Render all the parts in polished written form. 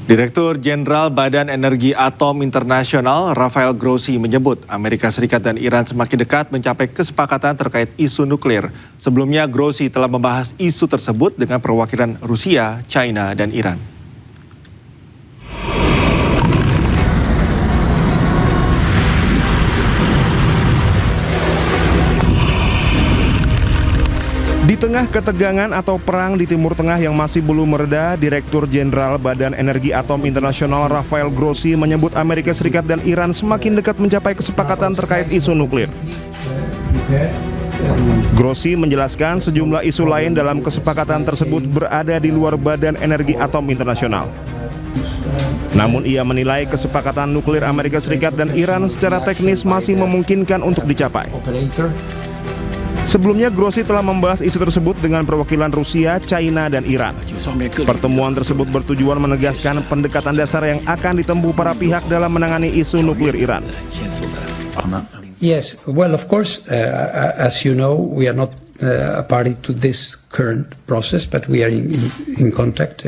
Direktur Jenderal Badan Energi Atom Internasional Rafael Grossi menyebut Amerika Serikat dan Iran semakin dekat mencapai kesepakatan terkait isu nuklir. Sebelumnya Grossi telah membahas isu tersebut dengan perwakilan Rusia, China, dan Iran. Di tengah ketegangan atau perang di Timur Tengah yang masih belum mereda, Direktur Jenderal Badan Energi Atom Internasional Rafael Grossi menyebut Amerika Serikat dan Iran semakin dekat mencapai kesepakatan terkait isu nuklir. Grossi menjelaskan sejumlah isu lain dalam kesepakatan tersebut berada di luar Badan Energi Atom Internasional. Namun ia menilai kesepakatan nuklir Amerika Serikat dan Iran secara teknis masih memungkinkan untuk dicapai. Sebelumnya Grossi telah membahas isu tersebut dengan perwakilan Rusia, China, dan Iran. Pertemuan tersebut bertujuan menegaskan pendekatan dasar yang akan ditempuh para pihak dalam menangani isu nuklir Iran. Yes, well, of course, as you know, we are not a party to this current process, but we are in contact.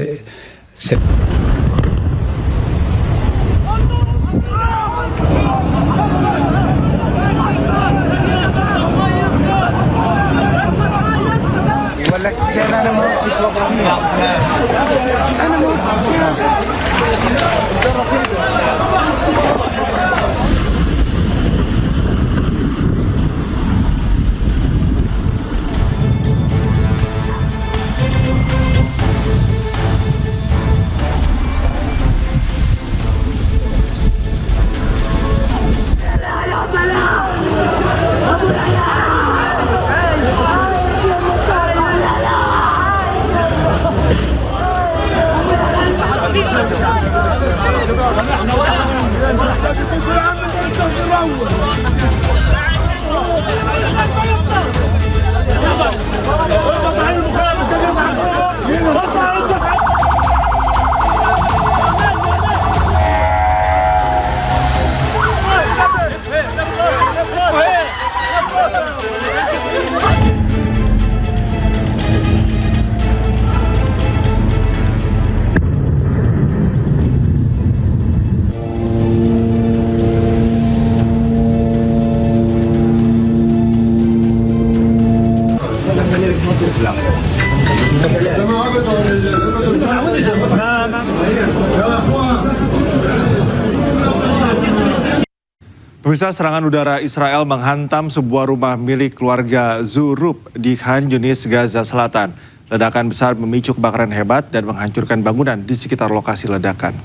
Pemirsa, serangan udara Israel menghantam sebuah rumah milik keluarga Zurub di Khan Yunis, Gaza Selatan. Ledakan besar memicu kebakaran hebat dan menghancurkan bangunan di sekitar lokasi ledakan.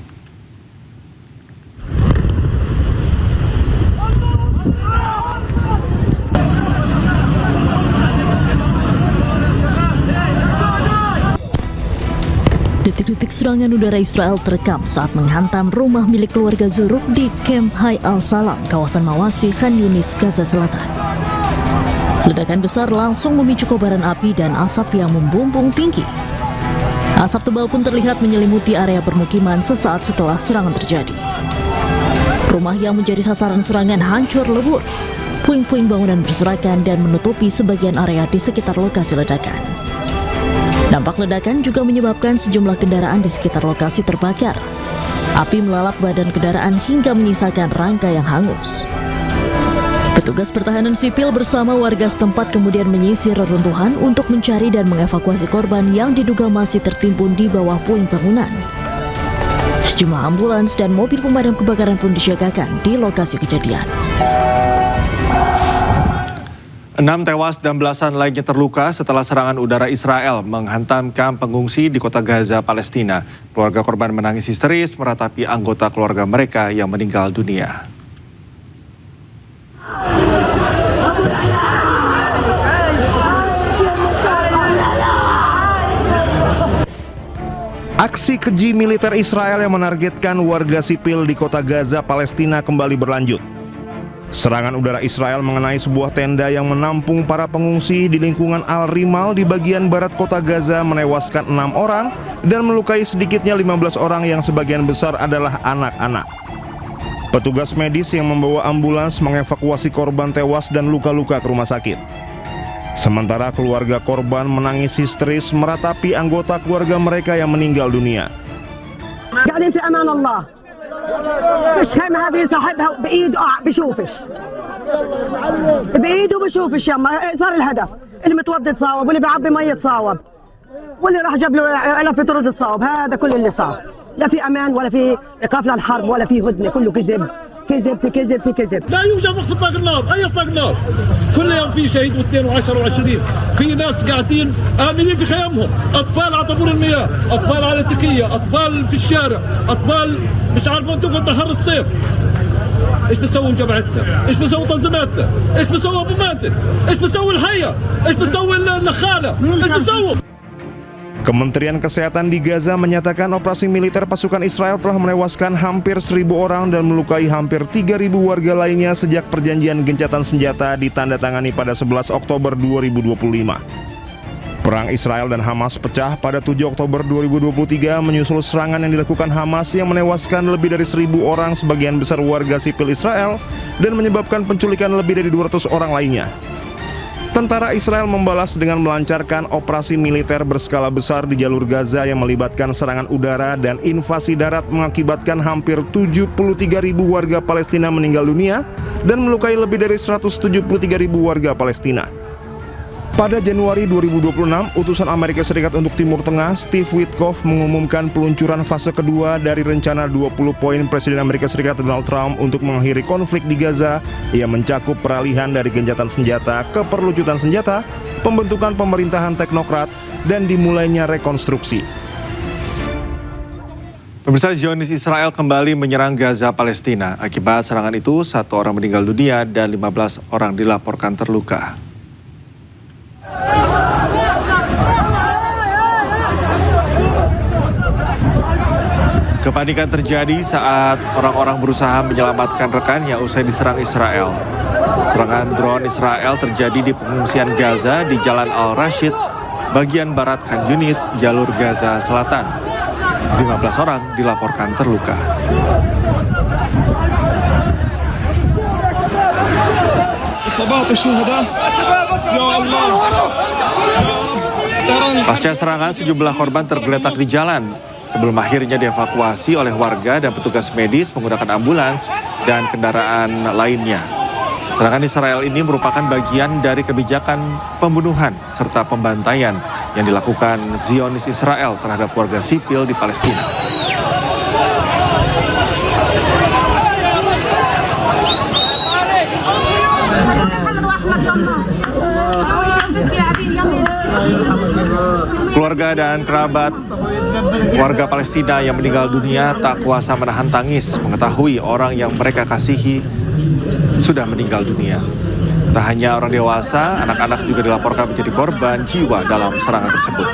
Detik-detik serangan udara Israel terekam saat menghantam rumah milik keluarga Zurub di Camp Hai Al-Salam, kawasan Mawasi, Khan Yunis, Gaza Selatan. Ledakan besar langsung memicu kobaran api dan asap yang membumbung tinggi. Asap tebal pun terlihat menyelimuti area permukiman sesaat setelah serangan terjadi. Rumah yang menjadi sasaran serangan hancur lebur. Puing-puing bangunan berserakan dan menutupi sebagian area di sekitar lokasi ledakan. Dampak ledakan juga menyebabkan sejumlah kendaraan di sekitar lokasi terbakar. Api melalap badan kendaraan hingga menyisakan rangka yang hangus. Petugas pertahanan sipil bersama warga setempat kemudian menyisir reruntuhan untuk mencari dan mengevakuasi korban yang diduga masih tertimbun di bawah puing bangunan. Sejumlah ambulans dan mobil pemadam kebakaran pun disiagakan di lokasi kejadian. 6 tewas dan belasan lainnya terluka setelah serangan udara Israel menghantam kamp pengungsi di kota Gaza, Palestina. Keluarga korban menangis histeris meratapi anggota keluarga mereka yang meninggal dunia. Aksi keji militer Israel yang menargetkan warga sipil di kota Gaza, Palestina kembali berlanjut. Serangan udara Israel mengenai sebuah tenda yang menampung para pengungsi di lingkungan Al-Rimal di bagian barat kota Gaza menewaskan 6 orang dan melukai sedikitnya 15 orang yang sebagian besar adalah anak-anak. Petugas medis yang membawa ambulans mengevakuasi korban tewas dan luka-luka ke rumah sakit. Sementara keluarga korban menangis histeris meratapi anggota keluarga mereka yang meninggal dunia. قاعدين في امان الله. فيش خيمه هذه صاحبها بايده بشوفش بايده بشوفش. يما صار الهدف، اللي متوضي تصاوب، واللي بيعبي ميه تصاوب، واللي راح جاب له لفه رز تصاوب. هذا كل اللي صار. لا في امان ولا في ايقاف للحرب ولا في هدنه، كله كذب كذب في كذب في كذب. لا يوجد وقت اطلاق النار، اي اطلاق نار. كل يوم في شهيد واثنين وعشرة وعشرين. في ناس قاعدين امنين في خيامهم، اطفال على طابور المياه، اطفال على تكيه، اطفال في الشارع، اطفال مش عارفين تقعد نهار الصيف. ايش بتسوي جماعتنا؟ ايش بتسوي تنظيماتنا؟ ايش بتسوي ابو مازن؟ ايش بتسوي الحيه؟ ايش بتسوي النخاله؟ ايش بتسوي؟ Kementerian Kesehatan di Gaza menyatakan operasi militer pasukan Israel telah menewaskan hampir 1.000 orang dan melukai hampir 3.000 warga lainnya sejak perjanjian gencatan senjata ditandatangani pada 11 Oktober 2025. Perang Israel dan Hamas pecah pada 7 Oktober 2023 menyusul serangan yang dilakukan Hamas yang menewaskan lebih dari 1.000 orang, sebagian besar warga sipil Israel, dan menyebabkan penculikan lebih dari 200 orang lainnya. Tentara Israel membalas dengan melancarkan operasi militer berskala besar di jalur Gaza yang melibatkan serangan udara dan invasi darat, mengakibatkan hampir 73.000 warga Palestina meninggal dunia dan melukai lebih dari 173.000 warga Palestina. Pada Januari 2026, utusan Amerika Serikat untuk Timur Tengah, Steve Witkoff, mengumumkan peluncuran fase kedua dari rencana 20 poin Presiden Amerika Serikat Donald Trump untuk mengakhiri konflik di Gaza yang mencakup peralihan dari gencatan senjata ke perlucutan senjata, pembentukan pemerintahan teknokrat, dan dimulainya rekonstruksi. Pemirsa, Zionis Israel kembali menyerang Gaza, Palestina. Akibat serangan itu, 1 orang meninggal dunia dan 15 orang dilaporkan terluka. Kepanikan terjadi saat orang-orang berusaha menyelamatkan rekannya usai diserang Israel. Serangan drone Israel terjadi di pengungsian Gaza di Jalan Al-Rashid, bagian barat Khan Yunis, jalur Gaza Selatan. 15 orang dilaporkan terluka. Pasca serangan, sejumlah korban tergeletak di jalan sebelum akhirnya dievakuasi oleh warga dan petugas medis menggunakan ambulans dan kendaraan lainnya. Serangan Israel ini merupakan bagian dari kebijakan pembunuhan serta pembantaian yang dilakukan Zionis Israel terhadap warga sipil di Palestina. Keluarga dan kerabat warga Palestina yang meninggal dunia tak kuasa menahan tangis mengetahui orang yang mereka kasihi sudah meninggal dunia. Tak hanya orang dewasa, anak-anak juga dilaporkan menjadi korban jiwa dalam serangan tersebut.